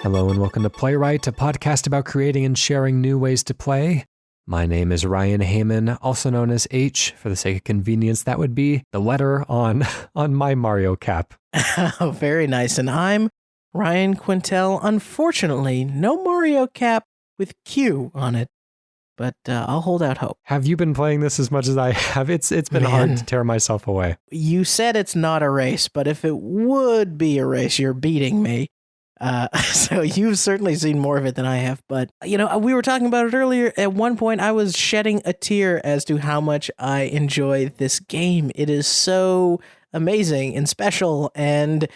Hello and welcome to Playwright, a podcast about creating and sharing new ways to play. My name is Ryan Hamann, also known as H. For the sake of convenience, that would be the letter on my Mario cap. Oh, very nice. And I'm Ryan Quintal. Unfortunately, no Mario cap with Q on it, but I'll hold out hope. Have you been playing this as much as I have? It's been hard to tear myself away. You said it's not a race, but if it would be a race, you're beating me. So you've certainly seen more of it than I have. But, you know, we were talking about it earlier. At one point, I was shedding a tear as to how much I enjoy this game. It is so amazing and special, and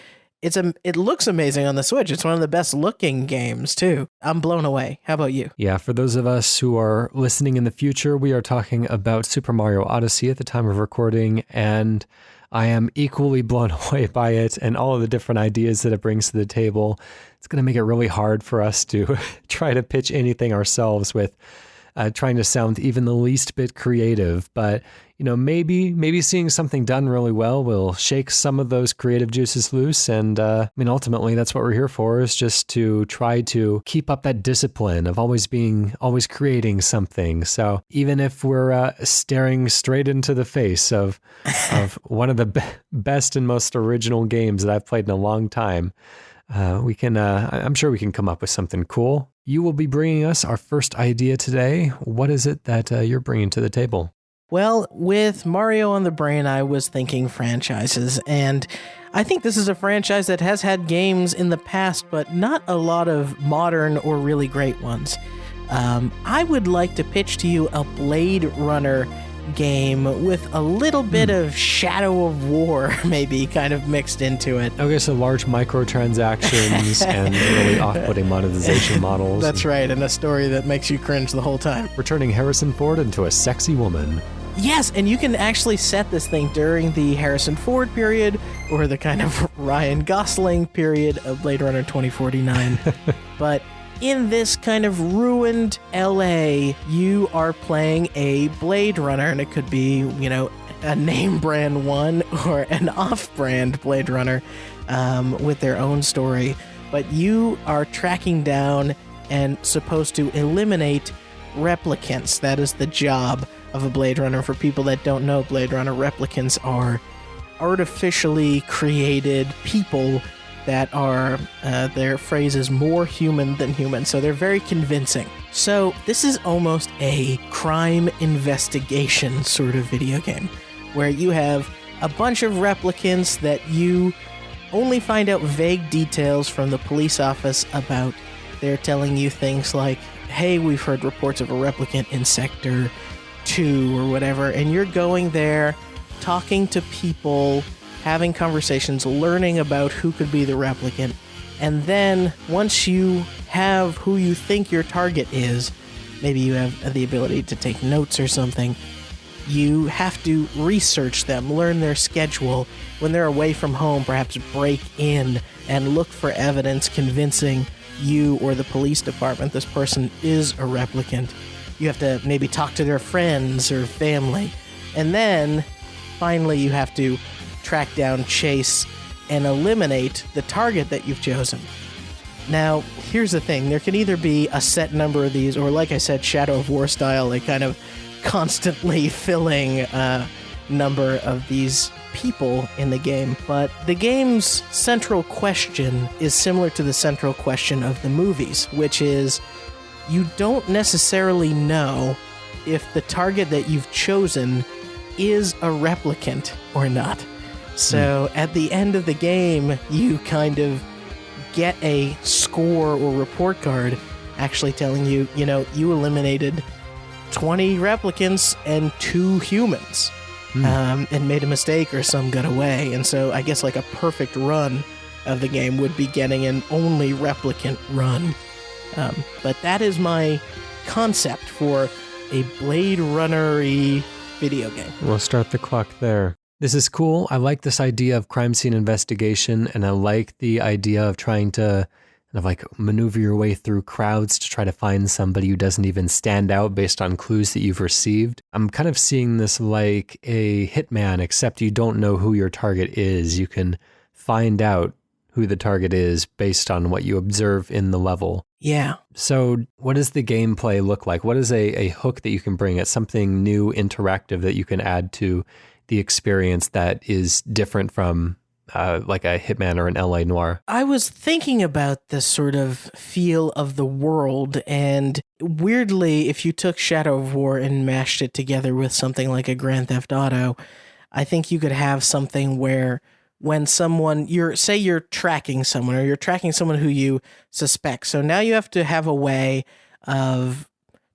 it looks amazing on the Switch. It's one of the best looking games, too. I'm blown away. How about you? Yeah, for those of us who are listening in the future, we are talking about Super Mario Odyssey at the time of recording, and I am equally blown away by it and all of the different ideas that it brings to the table. It's going to make it really hard for us to try to pitch anything ourselves with trying to sound even the least bit creative. But, you know, maybe seeing something done really well will shake some of those creative juices loose. And I mean, ultimately, that's what we're here for, is just to try to keep up that discipline of always creating something. So even if we're staring straight into the face of one of the best and most original games that I've played in a long time, I'm sure we can come up with something cool. You will be bringing us our first idea today. What is it that you're bringing to the table? Well, with Mario on the brain, I was thinking franchises, and I think this is a franchise that has had games in the past, but not a lot of modern or really great ones. I would like to pitch to you a Blade Runner game with a little bit of Shadow of War maybe kind of mixed into it. Okay, so large microtransactions and really off-putting monetization models. That's right, and a story that makes you cringe the whole time. Returning Harrison Ford into a sexy woman. Yes, and you can actually set this thing during the Harrison Ford period or the kind of Ryan Gosling period of Blade Runner 2049. But in this kind of ruined LA, you are playing a Blade Runner, and it could be, you know, a name brand one or an off-brand Blade Runner with their own story. But you are tracking down and supposed to eliminate replicants. That is the job of a Blade Runner. For people that don't know Blade Runner, replicants are artificially created people that are, their phrase is more human than human, so they're very convincing. So this is almost a crime investigation sort of video game, where you have a bunch of replicants that you only find out vague details from the police office about. They're telling you things like, hey, we've heard reports of a replicant in Sector 2 or whatever, and you're going there, talking to people, having conversations, learning about who could be the replicant, and then once you have who you think your target is, maybe you have the ability to take notes or something, you have to research them, learn their schedule. When they're away from home, perhaps break in and look for evidence convincing you or the police department this person is a replicant. You have to maybe talk to their friends or family, and then finally you have to track down, chase, and eliminate the target that you've chosen. Now, here's the thing. There can either be a set number of these, or like I said, Shadow of War style, a kind of constantly filling number of these people in the game. But the game's central question is similar to the central question of the movies, which is you don't necessarily know if the target that you've chosen is a replicant or not. So at the end of the game, you kind of get a score or report card actually telling you, you know, you eliminated 20 replicants and 2 humans and made a mistake or some got away. And so I guess like a perfect run of the game would be getting an only replicant run. But that is my concept for a Blade Runner-y video game. We'll start the clock there. This is cool. I like this idea of crime scene investigation, and I like the idea of trying to kind of like maneuver your way through crowds to try to find somebody who doesn't even stand out based on clues that you've received. I'm kind of seeing this like a hitman, except you don't know who your target is. You can find out who who the target is based on what you observe in the level. Yeah. So what does the gameplay look like? What is a hook that you can bring? It's something new, interactive that you can add to the experience that is different from like a Hitman or an LA Noire. I was thinking about this sort of feel of the world, and weirdly, if you took Shadow of War and mashed it together with something like a Grand Theft Auto, I think you could have something where when someone, say you're tracking someone, or you're tracking someone who you suspect. So now you have to have a way of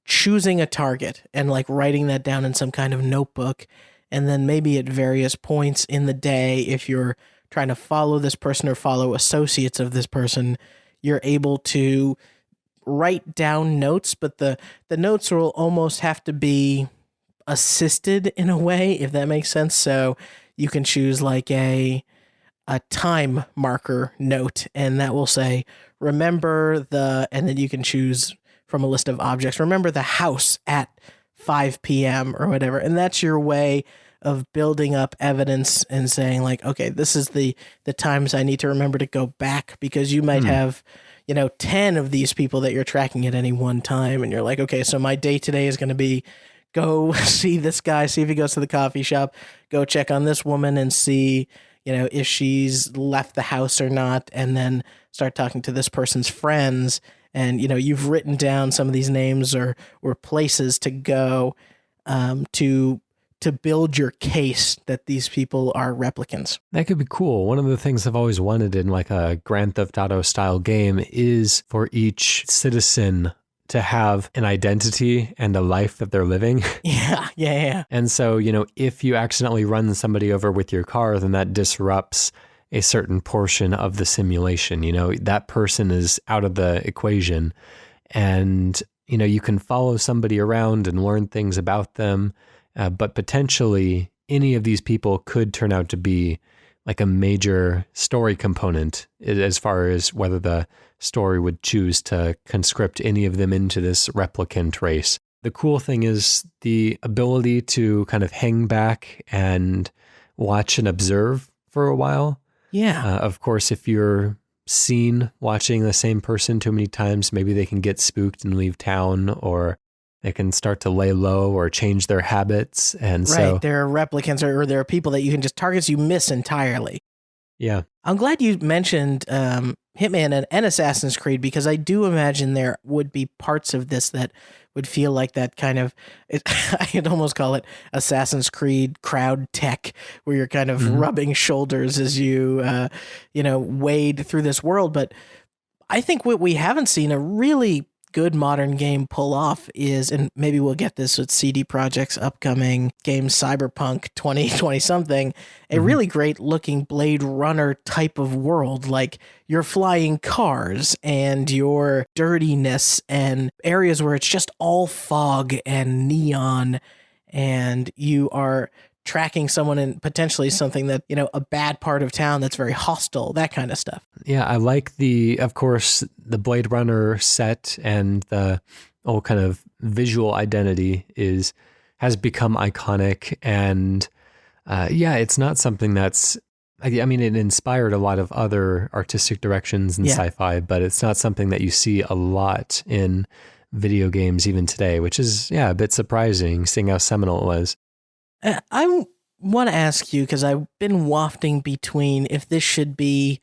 choosing a target and like writing that down in some kind of notebook. And then maybe at various points in the day, if you're trying to follow this person or follow associates of this person, you're able to write down notes, but the notes will almost have to be assisted in a way, if that makes sense. So you can choose like a time marker note, and that will say, remember and then you can choose from a list of objects, remember the house at 5 p.m. or whatever. And that's your way of building up evidence and saying like, okay, this is the times I need to remember to go back, because you might have, 10 of these people that you're tracking at any one time. And you're like, okay, so my day today is going to be go see this guy, see if he goes to the coffee shop, go check on this woman and see, if she's left the house or not, and then start talking to this person's friends. And, you've written down some of these names or places to go to build your case that these people are replicants. That could be cool. One of the things I've always wanted in like a Grand Theft Auto style game is for each citizen to have an identity and a life that they're living. Yeah. And so, if you accidentally run somebody over with your car, then that disrupts a certain portion of the simulation. That person is out of the equation, and, you can follow somebody around and learn things about them. But potentially any of these people could turn out to be like a major story component as far as whether the story would choose to conscript any of them into this replicant race. The cool thing is the ability to kind of hang back and watch and observe for a while. Yeah. Of course, if you're seen watching the same person too many times, maybe they can get spooked and leave town, or they can start to lay low or change their habits. And so there are replicants or there are people that you can just targets you miss entirely. Yeah. I'm glad you mentioned Hitman and Assassin's Creed, because I do imagine there would be parts of this that would feel like that kind of, I'd almost call it Assassin's Creed crowd tech, where you're kind of rubbing shoulders as you, wade through this world. But I think what we haven't seen a really good modern game pull off is, and maybe we'll get this with CD Projekt's upcoming game Cyberpunk 2020 something, a really great looking Blade Runner type of world, like your flying cars and your dirtiness and areas where it's just all fog and neon, and you are tracking someone in potentially something that, a bad part of town that's very hostile, that kind of stuff. Yeah, I like of course, the Blade Runner set and the whole kind of visual identity has become iconic. And it's not something that's, it inspired a lot of other artistic directions in sci-fi, but it's not something that you see a lot in video games even today, which is, a bit surprising seeing how seminal it was. I want to ask you, because I've been wafting between if this should be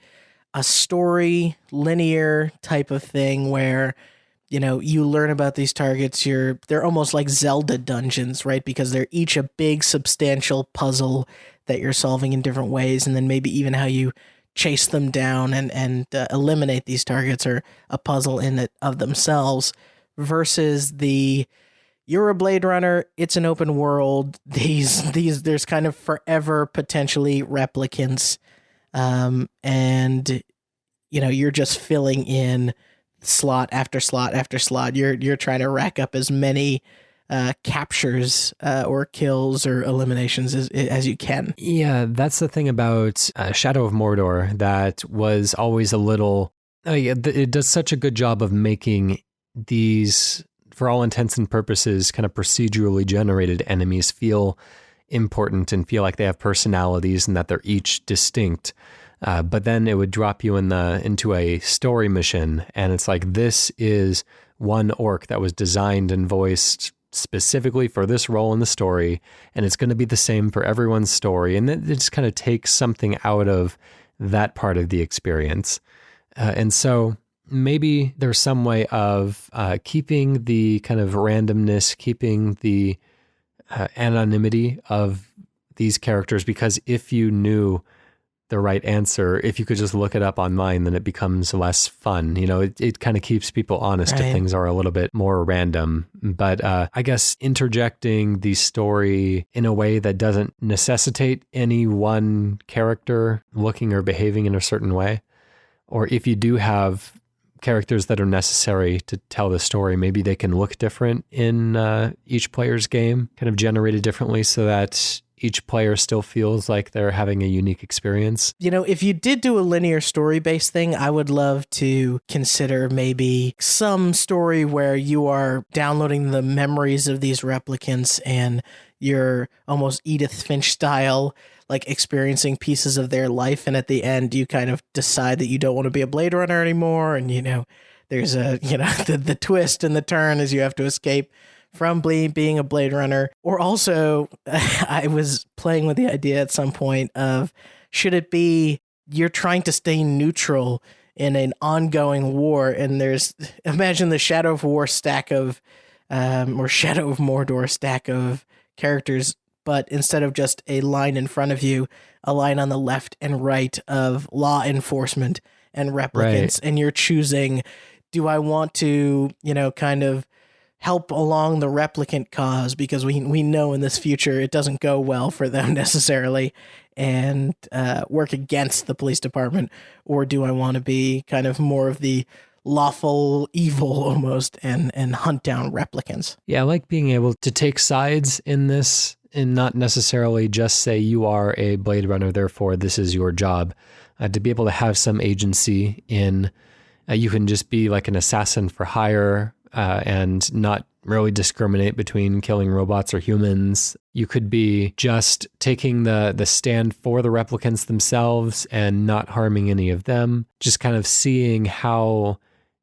a story, linear type of thing where, you learn about these targets, they're almost like Zelda dungeons, right? Because they're each a big, substantial puzzle that you're solving in different ways, and then maybe even how you chase them down and eliminate these targets are a puzzle in it of themselves, versus you're a Blade Runner, it's an open world, there's kind of forever potentially replicants, and you're just filling in slot after slot after slot. You're trying to rack up as many captures or kills or eliminations as you can. Yeah, that's the thing about Shadow of Mordor that was always a little... it does such a good job of making these, for all intents and purposes, kind of procedurally generated enemies feel important and feel like they have personalities and that they're each distinct. But then it would drop you into a story mission, and it's like, this is one orc that was designed and voiced specifically for this role in the story, and it's going to be the same for everyone's story. And it just kind of takes something out of that part of the experience. And so maybe there's some way of keeping the kind of randomness, keeping the anonymity of these characters, because if you knew the right answer, if you could just look it up online, then it becomes less fun. It kind of keeps people honest if things are a little bit more random. But I guess interjecting the story in a way that doesn't necessitate any one character looking or behaving in a certain way, or if you do have characters that are necessary to tell the story, maybe they can look different in each player's game, kind of generated differently so that each player still feels like they're having a unique experience. If you did do a linear story-based thing, I would love to consider maybe some story where you are downloading the memories of these replicants and you're almost Edith Finch style, like experiencing pieces of their life. And at the end, you kind of decide that you don't want to be a Blade Runner anymore. And, there's the twist and the turn as you have to escape from being a Blade Runner. Or also, I was playing with the idea at some point of, should it be you're trying to stay neutral in an ongoing war, and imagine the Shadow of War stack of, or Shadow of Mordor stack of characters, but instead of just a line in front of you, a line on the left and right of law enforcement and replicants, and you're choosing, do I want to, kind of help along the replicant cause, because we know in this future it doesn't go well for them necessarily, and work against the police department, or do I want to be kind of more of the lawful evil almost and hunt down replicants? Yeah, I like being able to take sides in this and not necessarily just say you are a Blade Runner, therefore this is your job. To be able to have some agency in, you can just be like an assassin for hire, and not really discriminate between killing robots or humans. You could be just taking the stand for the replicants themselves and not harming any of them, just kind of seeing how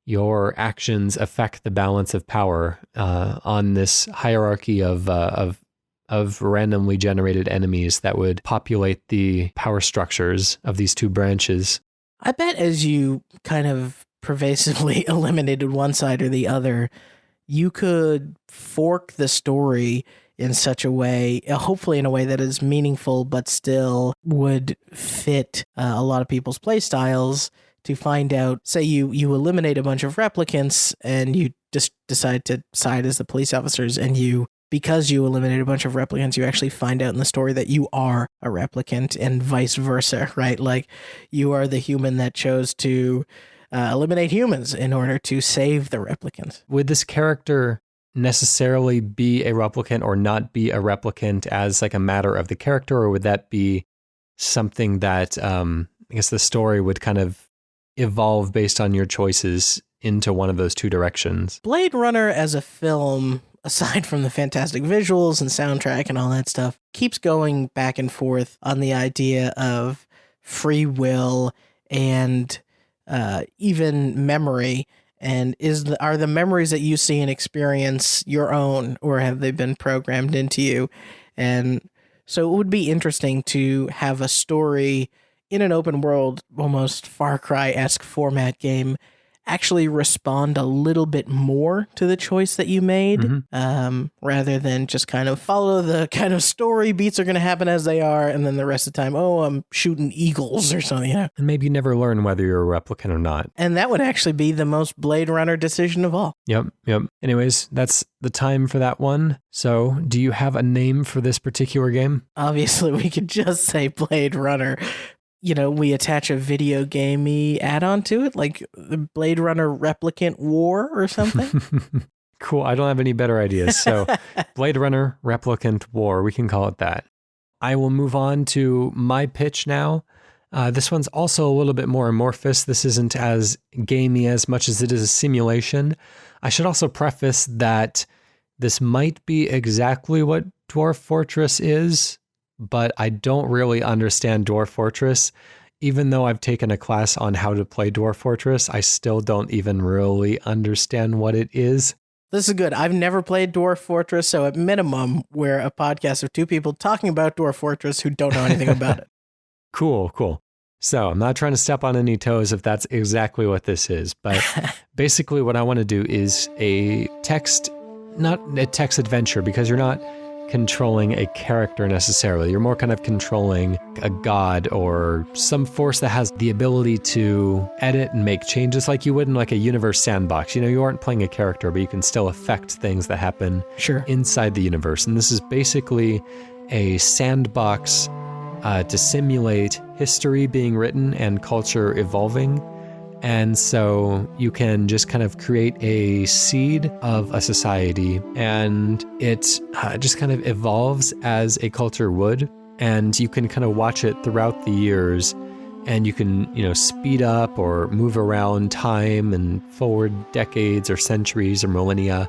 your actions affect the balance of power on this hierarchy of randomly generated enemies that would populate the power structures of these two branches. I bet as you kind of pervasively eliminated one side or the other, you could fork the story in such a way, hopefully in a way that is meaningful, but still would fit a lot of people's play styles, to find out, say you eliminate a bunch of replicants and you just decide to side as the police officers, and because you eliminate a bunch of replicants, you actually find out in the story that you are a replicant, and vice versa, right? Like, you are the human that chose to eliminate humans in order to save the replicants. Would this character necessarily be a replicant or not be a replicant as like a matter of the character, or would that be something that I guess the story would kind of evolve based on your choices into one of those two directions? Blade Runner as a film, aside from the fantastic visuals and soundtrack and all that stuff, keeps going back and forth on the idea of free will and even memory. And are the memories that you see and experience your own, or have they been programmed into you? And so it would be interesting to have a story in an open world, almost Far Cry-esque format game, actually respond a little bit more to the choice that you made, rather than just kind of follow the kind of story beats are going to happen as they are, and then the rest of the time, I'm shooting eagles or something. And maybe you never learn whether you're a replicant or not. And that would actually be the most Blade Runner decision of all. Yep. Anyways, that's the time for that one. So do you have a name for this particular game? Obviously, we could just say Blade Runner. We attach a video gamey add-on to it, like the Blade Runner Replicant War or something. Cool. I don't have any better ideas. So Blade Runner Replicant War, we can call it that. I will move on to my pitch now. This one's also a little bit more amorphous. This isn't as gamey as much as it is a simulation. I should also preface that this might be exactly what Dwarf Fortress is, but I don't really understand Dwarf Fortress. even though I've taken a class on how to play Dwarf Fortress, I still don't even really understand what it is. This is good. I've never played Dwarf Fortress, so at minimum, we're a podcast of two people talking about Dwarf Fortress who don't know anything about it. Cool. So I'm not trying to step on any toes if that's exactly what this is, but basically what I want to do is not a text adventure, because you're not controlling a character necessarily. You're more kind of controlling a god or some force that has the ability to edit and make changes like you would in like a universe sandbox. You aren't playing a character, but you can still affect things that happen inside the universe. And this is basically a sandbox to simulate history being written and culture evolving. And so you can just kind of create a seed of a society, and it just kind of evolves as a culture would. And you can kind of watch it throughout the years, and you can, speed up or move around time and forward decades or centuries or millennia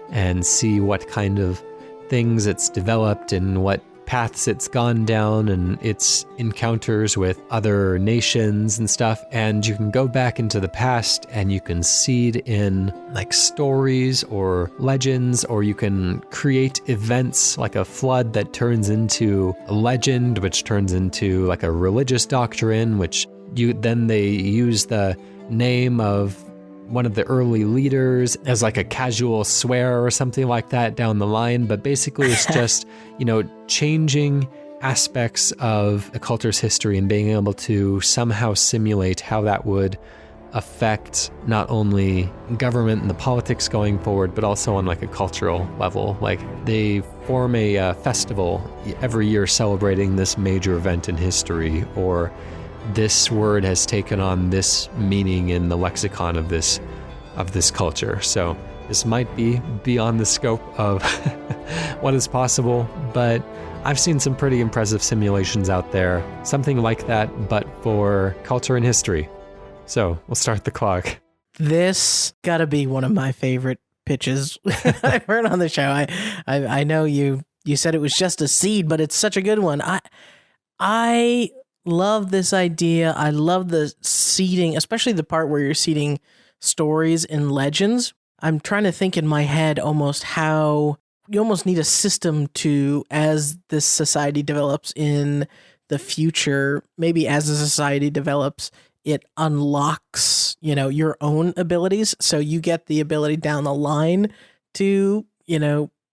and see what kind of things it's developed and what paths it's gone down and its encounters with other nations and stuff. And you can go back into the past and you can seed in like stories or legends, or you can create events like a flood that turns into a legend, which turns into like a religious doctrine, which they use the name of one of the early leaders as like a casual swear or something like that down the line. But basically it's just, changing aspects of a culture's history and being able to somehow simulate how that would affect not only government and the politics going forward, but also on like a cultural level. Like they form a festival every year celebrating this major event in history, or this word has taken on this meaning in the lexicon of this culture. So this might be beyond the scope of what is possible, but I've seen some pretty impressive simulations out there. Something like that, but for culture and history. So we'll start the clock. This gotta be one of my favorite pitches I've heard on the show. I know you said it was just a seed, but it's such a good one. I love this idea. I love the seeding, especially the part where you're seeding stories and legends. I'm trying to think in my head almost how you almost need a system to, as this society develops in the future, maybe as the society develops, it unlocks, your own abilities. So you get the ability down the line to,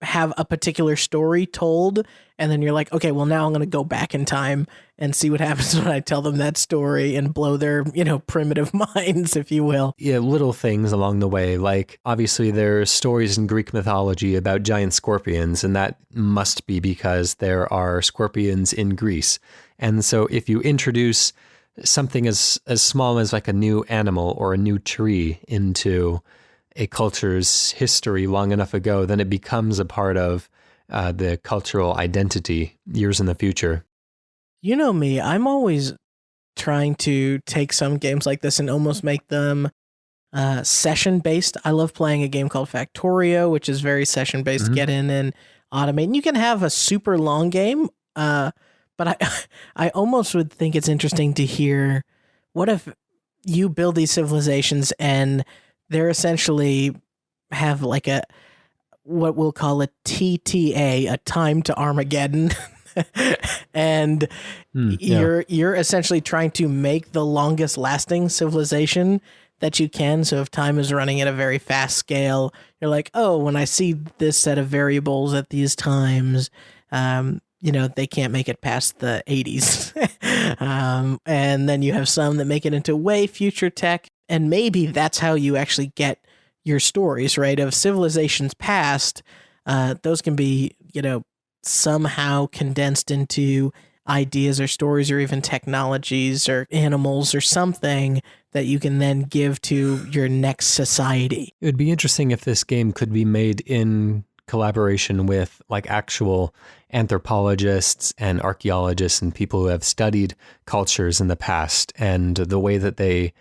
have a particular story told, and then you're like, okay, well now I'm going to go back in time and see what happens when I tell them that story and blow their, primitive minds, if you will. Yeah, little things along the way. Like obviously there's stories in Greek mythology about giant scorpions, and that must be because there are scorpions in Greece. And so if you introduce something as small as like a new animal or a new tree into a culture's history long enough ago, then it becomes a part of the cultural identity years in the future. You know me, I'm always trying to take some games like this and almost make them session-based. I love playing a game called Factorio, which is very session-based. Get in and automate. And you can have a super long game, but I almost would think it's interesting to hear, what if you build these civilizations and they're essentially have like what we'll call a TTA, a time to Armageddon. And you're essentially trying to make the longest lasting civilization that you can. So if time is running at a very fast scale, you're like, oh, when I see this set of variables at these times, they can't make it past the 80s. And then you have some that make it into way future tech. And maybe that's how you actually get your stories, right? Of civilizations past, those can be, somehow condensed into ideas or stories or even technologies or animals or something that you can then give to your next society. It would be interesting if this game could be made in collaboration with like actual anthropologists and archaeologists and people who have studied cultures in the past and the way that they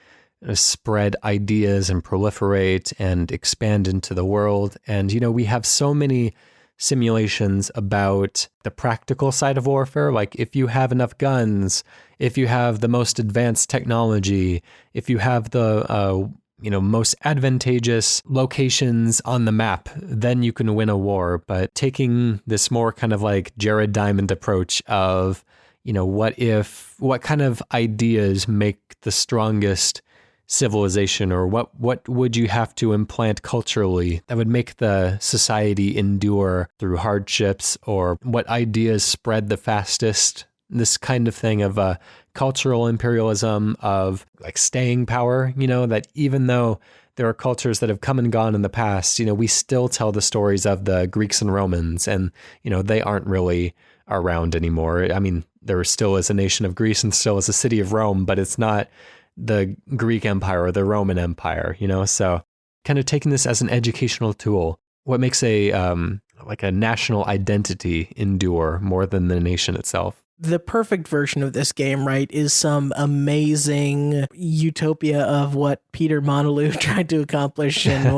spread ideas and proliferate and expand into the world. And, we have so many simulations about the practical side of warfare. Like if you have enough guns, if you have the most advanced technology, if you have the most advantageous locations on the map, then you can win a war. But taking this more kind of like Jared Diamond approach of, what kind of ideas make the strongest civilization, or what would you have to implant culturally that would make the society endure through hardships, or what ideas spread the fastest? This kind of thing of cultural imperialism, of like staying power, that even though there are cultures that have come and gone in the past, we still tell the stories of the Greeks and Romans, and, they aren't really around anymore. I mean, there still is a nation of Greece and still is a city of Rome, but it's not the Greek Empire or the Roman Empire, so kind of taking this as an educational tool. What makes a national identity endure more than the nation itself? The perfect version of this game, right, is some amazing utopia of what Peter Monalou tried to accomplish and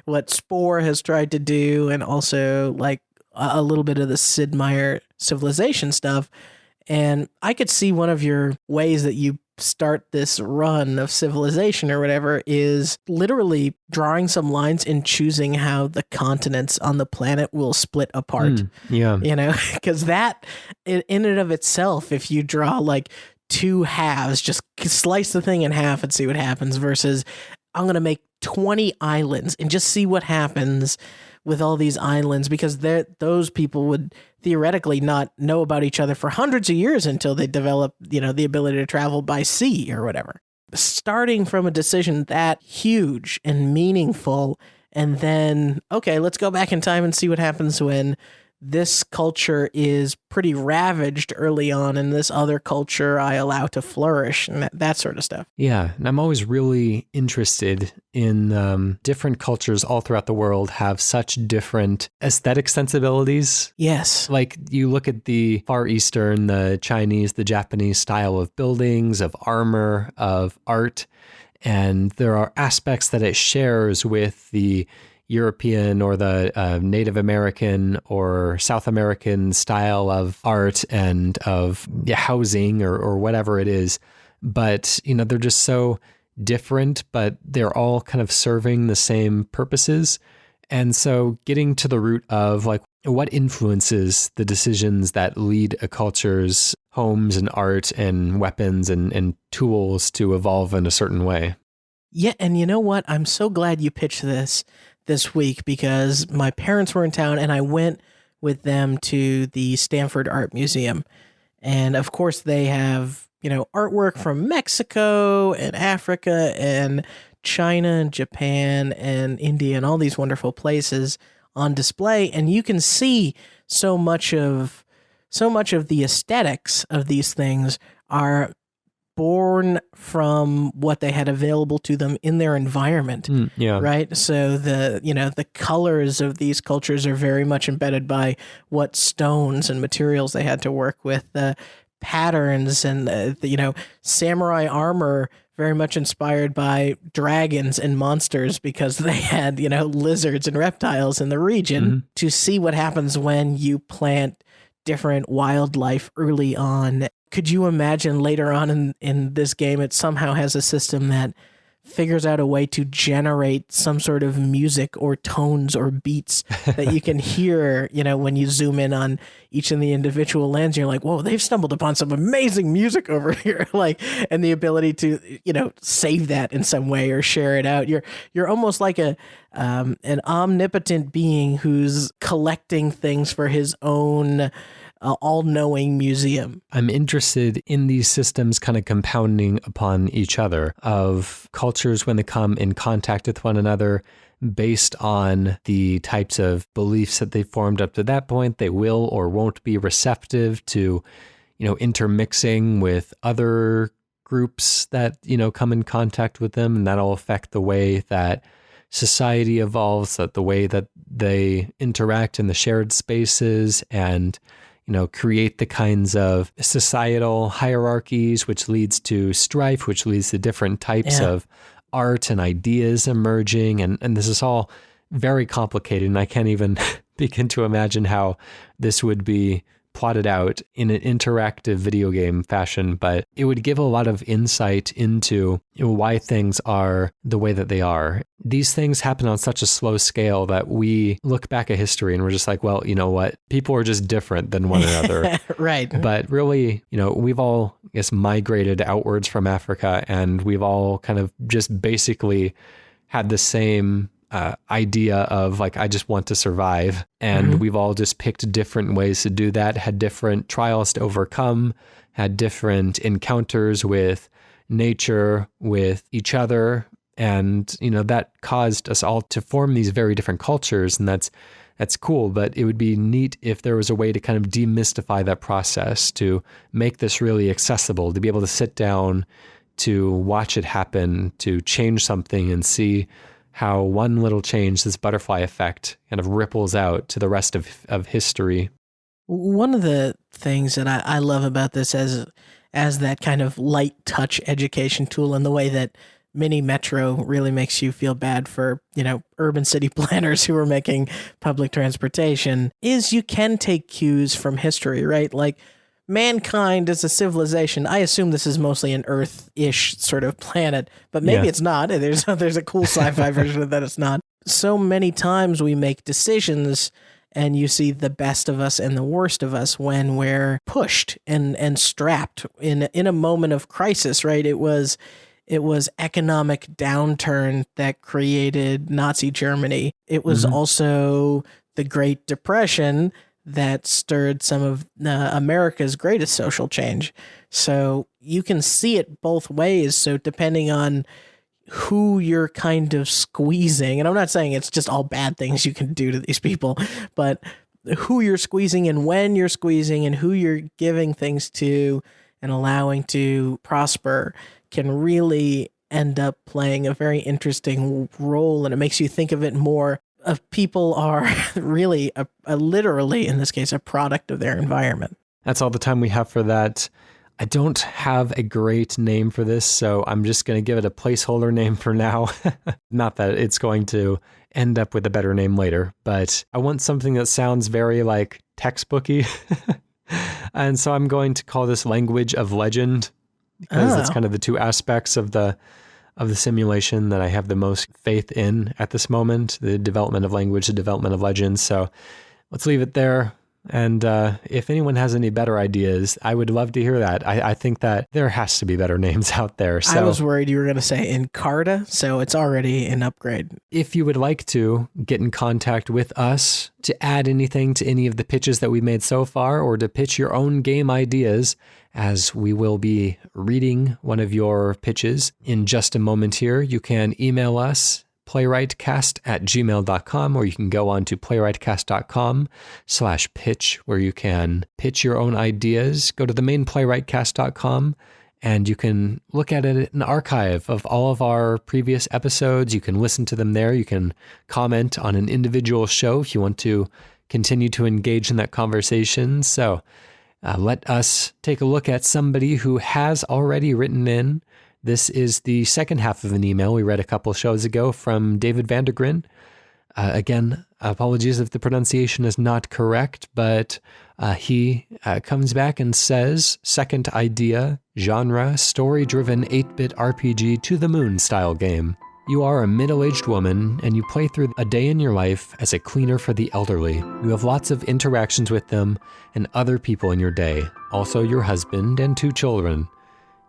what Spore has tried to do, and also like a little bit of the Sid Meier Civilization stuff. And I could see one of your ways that you start this run of Civilization or whatever is literally drawing some lines and choosing how the continents on the planet will split apart. Because that in and of itself, if you draw like two halves, just slice the thing in half and see what happens, versus I'm going to make 20 islands and just see what happens with all these islands, because those people would theoretically not know about each other for hundreds of years until they develop, the ability to travel by sea or whatever. Starting from a decision that huge and meaningful, and then, okay, let's go back in time and see what happens when this culture is pretty ravaged early on, and this other culture I allow to flourish, and that sort of stuff. Yeah, and I'm always really interested in different cultures all throughout the world have such different aesthetic sensibilities. Yes. Like you look at the Far Eastern, the Chinese, the Japanese style of buildings, of armor, of art, and there are aspects that it shares with the European or the Native American or South American style of art and of housing or whatever it is. But, they're just so different, but they're all kind of serving the same purposes. And so getting to the root of like what influences the decisions that lead a culture's homes and art and weapons and tools to evolve in a certain way. Yeah, and you know what? I'm so glad you pitched this week, because my parents were in town and I went with them to the Stanford Art Museum. And of course they have, artwork from Mexico and Africa and China and Japan and India and all these wonderful places on display. And you can see so much of the aesthetics of these things are born from what they had available to them in their environment. Right. So the colors of these cultures are very much embedded by what stones and materials they had to work with, the patterns and the samurai armor very much inspired by dragons and monsters, because they had, lizards and reptiles in the region. To see what happens when you plant different wildlife early on. Could you imagine later on in this game, it somehow has a system that figures out a way to generate some sort of music or tones or beats that you can hear, when you zoom in on each of the individual lands, you're like, whoa, they've stumbled upon some amazing music over here. And the ability to, save that in some way or share it out. You're almost like an omnipotent being who's collecting things for his own all-knowing museum. I'm interested in these systems kind of compounding upon each other, of cultures when they come in contact with one another based on the types of beliefs that they formed up to that point. They will or won't be receptive to, intermixing with other groups that, come in contact with them, and that'll affect the way that society evolves, that the way that they interact in the shared spaces, and create the kinds of societal hierarchies, which leads to strife, which leads to different types of art and ideas emerging. And this is all very complicated, and I can't even begin to imagine how this would be plotted out in an interactive video game fashion, but it would give a lot of insight into why things are the way that they are. These things happen on such a slow scale that we look back at history and we're just like, well, you know what? People are just different than one another. Right. But really, we've all, I guess, migrated outwards from Africa, and we've all kind of just basically had the same idea of like, I just want to survive. And we've all just picked different ways to do that, had different trials to overcome, had different encounters with nature, with each other. And, that caused us all to form these very different cultures. And that's cool. But it would be neat if there was a way to kind of demystify that process, to make this really accessible, to be able to sit down, to watch it happen, to change something and see how one little change, this butterfly effect, kind of ripples out to the rest of history. One of the things that I love about this as that kind of light touch education tool, and the way that Mini Metro really makes you feel bad for, urban city planners who are making public transportation, is you can take cues from history, right? Like, mankind as a civilization, I assume this is mostly an Earth-ish sort of planet, but maybe it's not. There's a cool sci-fi version of that it's not. So many times we make decisions and you see the best of us and the worst of us when we're pushed and strapped in a moment of crisis, right? It was economic downturn that created Nazi Germany. It was also the Great Depression that stirred some of America's greatest social change. So you can see it both ways. So depending on who you're kind of squeezing, and I'm not saying it's just all bad things you can do to these people, but who you're squeezing and when you're squeezing and who you're giving things to and allowing to prosper can really end up playing a very interesting role. And it makes you think of it more of people are really, literally, in this case, a product of their environment. That's all the time we have for that. I don't have a great name for this, so I'm just going to give it a placeholder name for now. Not that it's going to end up with a better name later, but I want something that sounds very like textbooky. And so I'm going to call this Language of Legend, because that's kind of the two aspects of the simulation that I have the most faith in at this moment, the development of language, the development of legends. So let's leave it there. And if anyone has any better ideas, I would love to hear that. I think that there has to be better names out there. So I was worried you were going to say Encarta, so it's already an upgrade. If you would like to get in contact with us to add anything to any of the pitches that we've made so far, or to pitch your own game ideas, as we will be reading one of your pitches in just a moment here, you can email us, playwrightcast@gmail.com, or you can go on to playwrightcast.com/pitch, where you can pitch your own ideas. Go to the main playwrightcast.com, and you can look at an archive of all of our previous episodes. You can listen to them there. You can comment on an individual show if you want to continue to engage in that conversation. So let us take a look at somebody who has already written in. This is the second half of an email we read a couple shows ago from David Vandergrin. Again, apologies if the pronunciation is not correct, but he comes back and says, second idea, genre, story-driven 8-bit RPG to the moon style game. You are a middle-aged woman, and you play through a day in your life as a cleaner for the elderly. You have lots of interactions with them and other people in your day, also your husband and 2 children.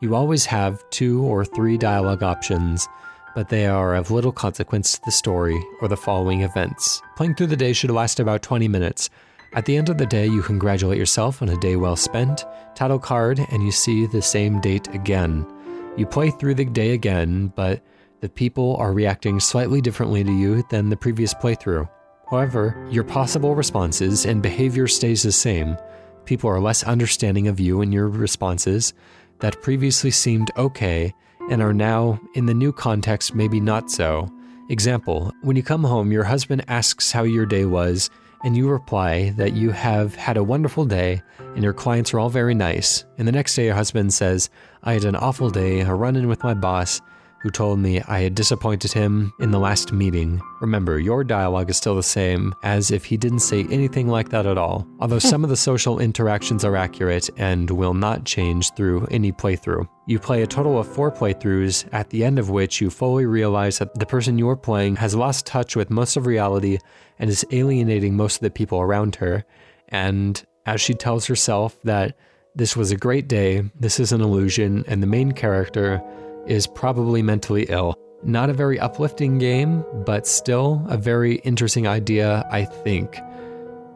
You always have 2 or 3 dialogue options, but they are of little consequence to the story or the following events. Playing through the day should last about 20 minutes. At the end of the day, you congratulate yourself on a day well spent, title card, and you see the same date again. You play through the day again, but the people are reacting slightly differently to you than the previous playthrough. However, your possible responses and behavior stays the same. People are less understanding of you and your responses that previously seemed okay and are now, in the new context, maybe not so. Example, when you come home, your husband asks how your day was, and you reply that you have had a wonderful day and your clients are all very nice. And the next day, your husband says, I had an awful day, a run-in with my boss, who told me I had disappointed him in the last meeting. Remember, your dialogue is still the same, as if he didn't say anything like that at all. Although some of the social interactions are accurate and will not change through any playthrough. You play a total of 4 playthroughs, at the end of which you fully realize that the person you are playing has lost touch with most of reality and is alienating most of the people around her. And as she tells herself that this was a great day, this is an illusion, and the main character is probably mentally ill. Not a very uplifting game, but still a very interesting idea, I think.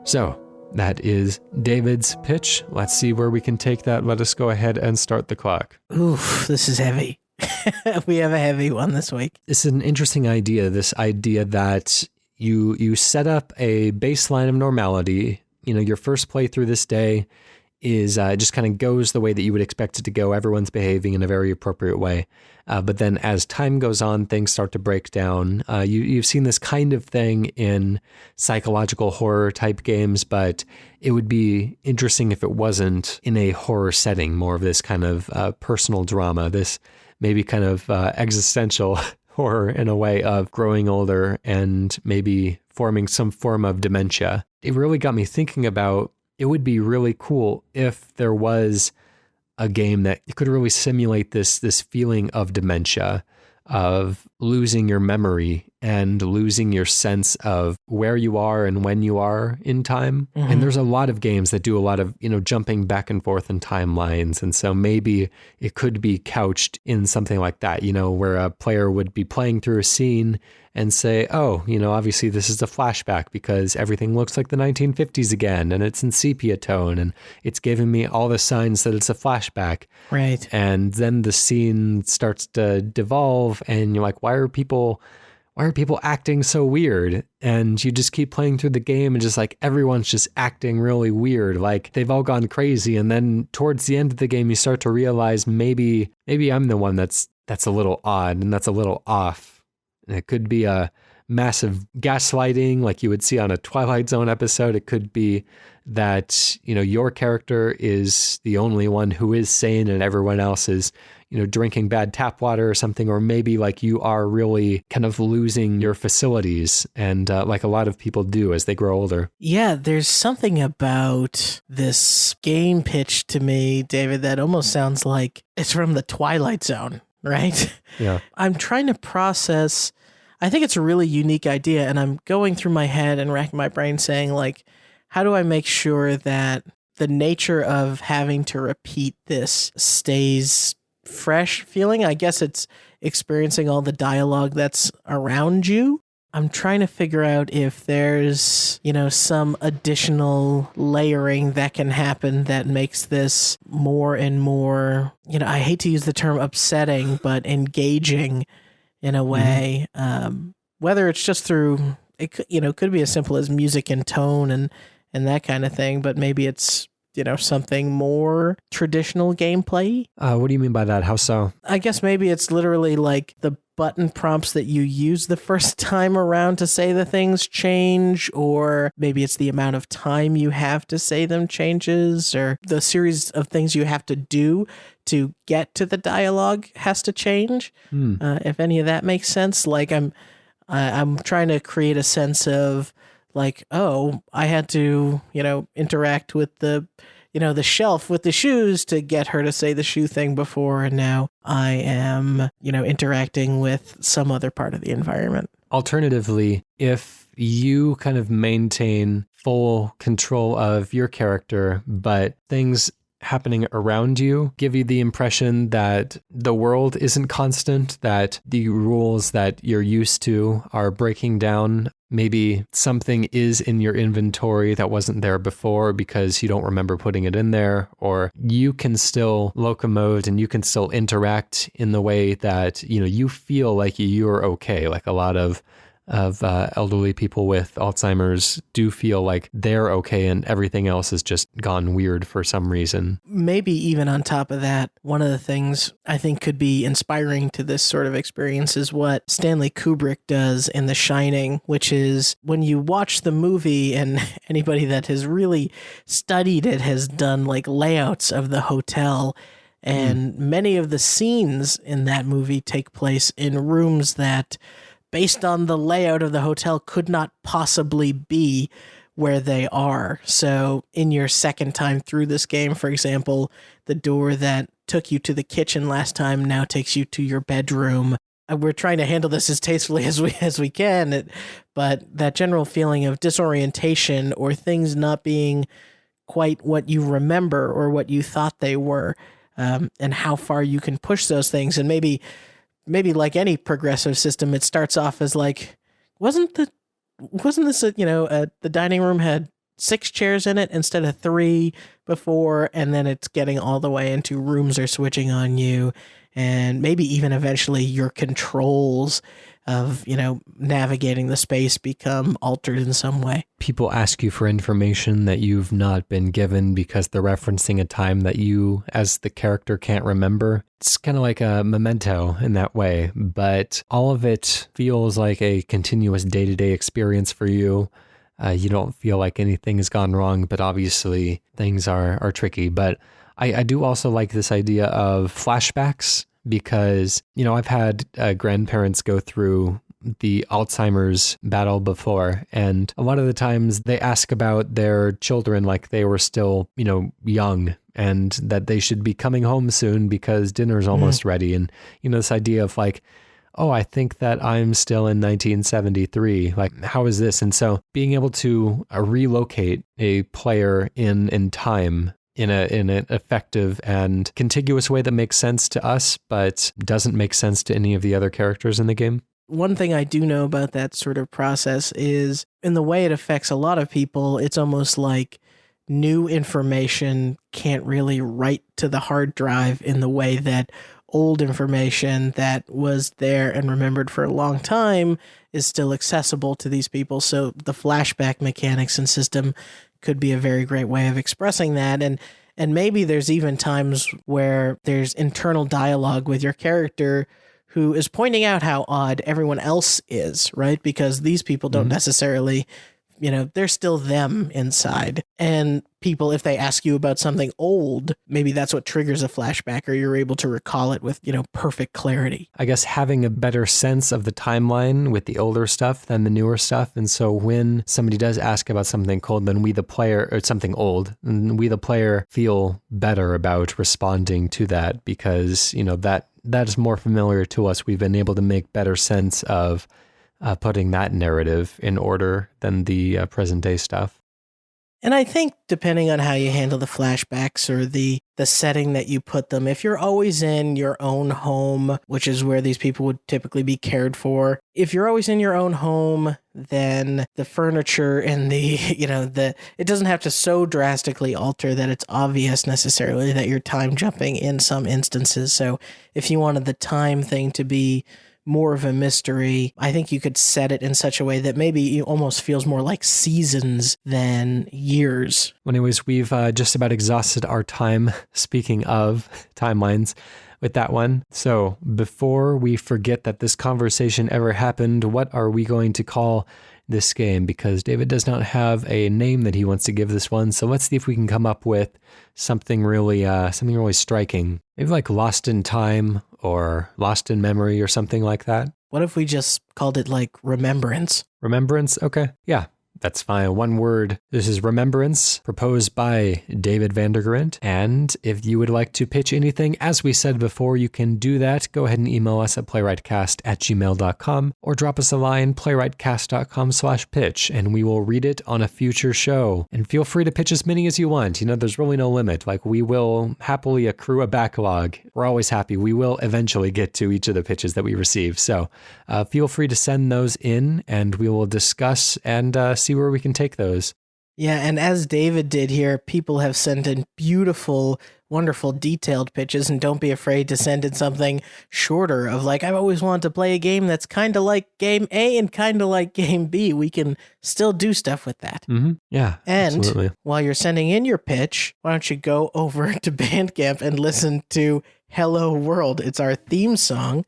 So, that is David's pitch. Let's see where we can take that. Let us go ahead and start the clock. Oof, this is heavy. We have a heavy one this week. This is an interesting idea, this idea that you set up a baseline of normality. You know, your first playthrough this day is just kind of goes the way that you would expect it to go. Everyone's behaving in a very appropriate way. But then as time goes on, things start to break down. You've seen this kind of thing in psychological horror type games, but it would be interesting if it wasn't in a horror setting, more of this kind of personal drama, this maybe kind of existential horror in a way of growing older and maybe forming some form of dementia. It really got me thinking about, it would be really cool if there was a game that could really simulate this feeling of dementia, of losing your memory and losing your sense of where you are and when you are in time. Mm-hmm. And there's a lot of games that do a lot of, jumping back and forth in timelines. And so maybe it could be couched in something like that, where a player would be playing through a scene and say, oh, obviously this is a flashback because everything looks like the 1950s again, and it's in sepia tone, and it's giving me all the signs that it's a flashback. Right. And then the scene starts to devolve, and you're like, why are people acting so weird? And you just keep playing through the game and just like everyone's just acting really weird, like they've all gone crazy. And then towards the end of the game, you start to realize maybe I'm the one that's a little odd and that's a little off. And it could be a massive gaslighting like you would see on a Twilight Zone episode. It could be that, your character is the only one who is sane and everyone else is, drinking bad tap water or something. Or maybe like you are really kind of losing your facilities, and like a lot of people do as they grow older. Yeah, there's something about this game pitch to me, David, that almost sounds like it's from the Twilight Zone, right? Yeah. I'm trying to process. I think it's a really unique idea, and I'm going through my head and racking my brain saying, like, how do I make sure that the nature of having to repeat this stays fresh feeling? I guess it's experiencing all the dialogue that's around you. I'm trying to figure out if there's, some additional layering that can happen that makes this more and more, I hate to use the term upsetting, but engaging in a way, whether it's just through, it could be as simple as music and tone and that kind of thing, but maybe it's, something more traditional gameplay. What do you mean by that? How so? I guess maybe it's literally like the button prompts that you use the first time around to say the things change, or maybe it's the amount of time you have to say them changes, or the series of things you have to do to get to the dialogue has to change. If any of that makes sense. Like I'm trying to create a sense of like, oh, I had to, interact with the shelf with the shoes to get her to say the shoe thing before, and now I am, interacting with some other part of the environment. Alternatively, if you kind of maintain full control of your character, but things happening around you give you the impression that the world isn't constant, that the rules that you're used to are breaking down. Maybe something is in your inventory that wasn't there before because you don't remember putting it in there, or you can still locomote and you can still interact in the way that, you feel like you're okay. Like a lot of elderly people with Alzheimer's do feel like they're okay and everything else has just gone weird for some reason. Maybe even on top of that, one of the things I think could be inspiring to this sort of experience is what Stanley Kubrick does in The Shining, which is when you watch the movie, and anybody that has really studied it has done like layouts of the hotel, And many of the scenes in that movie take place in rooms that, based on the layout of the hotel, could not possibly be where they are. So in your second time through this game, for example, the door that took you to the kitchen last time now takes you to your bedroom. We're trying to handle this as tastefully as we can, but that general feeling of disorientation or things not being quite what you remember or what you thought they were, and how far you can push those things. And maybe like any progressive system, it starts off as like, wasn't this the dining room had 6 chairs in it instead of 3 before, and then it's getting all the way into rooms are switching on you, and maybe even eventually your controls of, navigating the space become altered in some way. People ask you for information that you've not been given because they're referencing a time that you, as the character, can't remember. It's kind of like a memento in that way, but all of it feels like a continuous day-to-day experience for you. You don't feel like anything has gone wrong, but obviously things are tricky. But I do also like this idea of flashbacks because, I've had grandparents go through the Alzheimer's battle before, and a lot of the times they ask about their children like they were still, young, and that they should be coming home soon because dinner's almost ready. And, this idea of like, oh, I think that I'm still in 1973. Like, how is this? And so being able to relocate a player in time in an effective and contiguous way that makes sense to us, but doesn't make sense to any of the other characters in the game. One thing I do know about that sort of process is in the way it affects a lot of people, it's almost like new information can't really write to the hard drive in the way that old information that was there and remembered for a long time is still accessible to these people. So the flashback mechanics and system could be a very great way of expressing that. And maybe there's even times where there's internal dialogue with your character who is pointing out how odd everyone else is, right? Because these people don't necessarily, they're still them inside. And people, if they ask you about something old, maybe that's what triggers a flashback, or you're able to recall it with, perfect clarity. I guess having a better sense of the timeline with the older stuff than the newer stuff. And so when somebody does ask about something cold, then we, the player, or something old, and we, the player, feel better about responding to that because, that is more familiar to us. We've been able to make better sense of putting that narrative in order than the present day stuff. And I think depending on how you handle the flashbacks or the setting that you put them, if you're always in your own home, which is where these people would typically be cared for, if you're always in your own home, then the furniture and it doesn't have to so drastically alter that it's obvious necessarily that you're time jumping in some instances. So if you wanted the time thing to be more of a mystery, I think you could set it in such a way that maybe it almost feels more like seasons than years. Well, anyways, we've just about exhausted our time, speaking of timelines, with that one. So before we forget that this conversation ever happened, what are we going to call this game? Because David does not have a name that he wants to give this one. So let's see if we can come up with something really striking. Maybe like Lost in Time or Lost in Memory or something like that. What if we just called it like Remembrance? Remembrance? Okay. Yeah. That's fine. One word. This is Remembrance, proposed by David Vandergrint. And if you would like to pitch anything, as we said before, you can do that. Go ahead and email us at playwrightcast@gmail.com or drop us a line, playwrightcast.com/pitch, and we will read it on a future show. And feel free to pitch as many as you want. There's really no limit. Like, we will happily accrue a backlog. We're always happy. We will eventually get to each of the pitches that we receive. So feel free to send those in, and we will discuss and see where we can take those. Yeah, and as David did here, people have sent in beautiful, wonderful, detailed pitches, and don't be afraid to send in something shorter of like, I've always wanted to play a game that's kind of like game A and kind of like game B. We can still do stuff with that. Mm-hmm. Yeah, and absolutely. While you're sending in your pitch, why don't you go over to Bandcamp and listen to Hello World? It's our theme song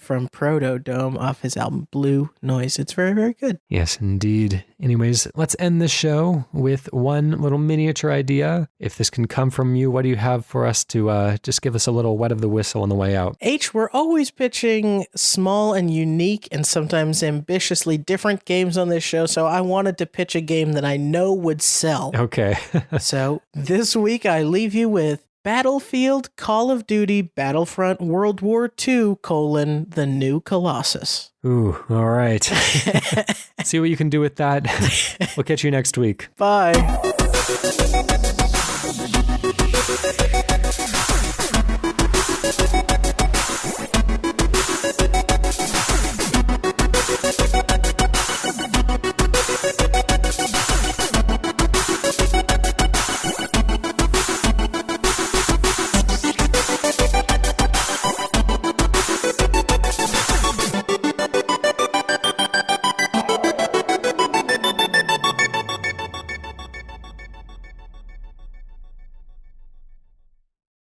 from PROTODOME off his album Blue Noise. It's very, very good. Yes, indeed. Anyways, let's end the show with one little miniature idea. If this can come from you, what do you have for us to just give us a little wet of the whistle on the way out? H, we're always pitching small and unique and sometimes ambitiously different games on this show, so I wanted to pitch a game that I know would sell. Okay. So this week I leave you with Battlefield, Call of Duty, Battlefront, World War II, The New Colossus. Ooh, all right. See what you can do with that. We'll catch you next week. Bye.